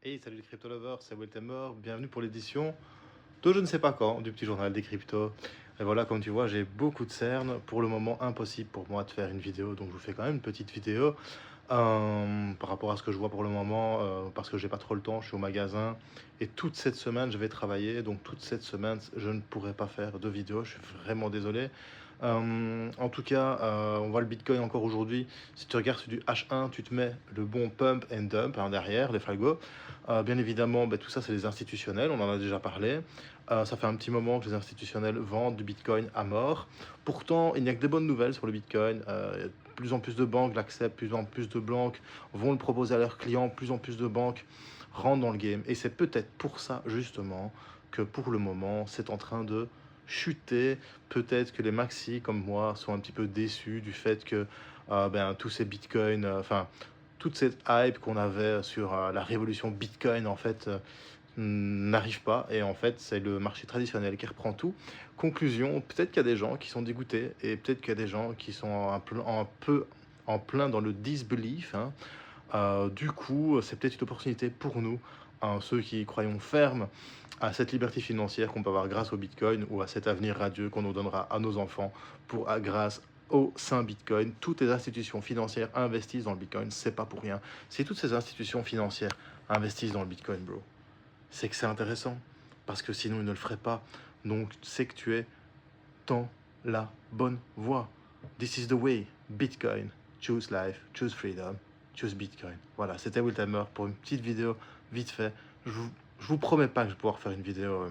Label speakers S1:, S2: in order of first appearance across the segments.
S1: Hey, salut les crypto lovers, c'est Weltemer, bienvenue pour l'édition de je ne sais pas quand du petit journal des cryptos. Et voilà, comme tu vois, j'ai beaucoup de cernes. Pour le moment, impossible pour moi de faire une vidéo, donc je vous fais quand même une petite vidéo par rapport à ce que je vois pour le moment, parce que j'ai pas trop le temps, je suis au magasin. Et toute cette semaine, je vais travailler, donc toute cette semaine, je ne pourrai pas faire de vidéo, je suis vraiment désolé. En tout cas, on voit le Bitcoin encore aujourd'hui. Si tu regardes sur du H1, tu te mets le bon pump and dump derrière, les fragos. Bien évidemment, tout ça, c'est les institutionnels, on en a déjà parlé. Ça fait un petit moment que les institutionnels vendent du Bitcoin à mort. Pourtant, il n'y a que des bonnes nouvelles sur le Bitcoin. De plus en plus de banques l'acceptent, plus en plus de banques vont le proposer à leurs clients, plus en plus de banques rentrent dans le game. Et c'est peut-être pour ça, justement, que pour le moment, c'est en train de chuter. Peut-être que les maxis, comme moi, sont un petit peu déçus du fait que tous ces bitcoins, toute cette hype qu'on avait sur la révolution bitcoin, en fait, n'arrive pas. Et en fait, c'est le marché traditionnel qui reprend tout. Conclusion, peut-être qu'il y a des gens qui sont dégoûtés et peut-être qu'il y a des gens qui sont un peu en plein dans le disbelief, hein. Du coup, c'est peut-être une opportunité pour nous, hein, ceux qui croyons ferme à cette liberté financière qu'on peut avoir grâce au Bitcoin ou à cet avenir radieux qu'on nous donnera à nos enfants grâce au Saint Bitcoin. Toutes les institutions financières investissent dans le Bitcoin, c'est pas pour rien. Si toutes ces institutions financières investissent dans le Bitcoin, bro, c'est que c'est intéressant. Parce que sinon, ils ne le feraient pas. Donc, c'est que tu es dans la bonne voie. This is the way. Bitcoin. Choose life. Choose freedom. Choose Bitcoin. Voilà, c'était Wiltamer pour une petite vidéo vite fait. Je vous promets pas que je vais pouvoir faire une vidéo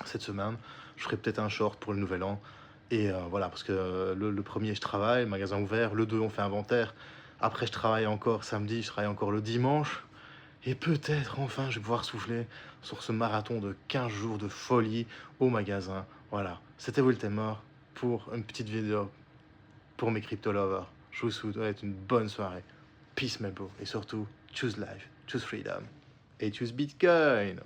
S1: cette semaine. Je ferai peut-être un short pour le nouvel an. Et voilà, parce que le premier, je travaille, magasin ouvert. Le 2, on fait inventaire. Après, je travaille encore samedi, je travaille encore le dimanche. Et peut-être enfin, je vais pouvoir souffler sur ce marathon de 15 jours de folie au magasin. Voilà, c'était Wiltemer pour une petite vidéo pour mes crypto lovers. Je vous souhaite une bonne soirée. Peace, mes bros. Et surtout, choose life, choose freedom. Et choose Bitcoin.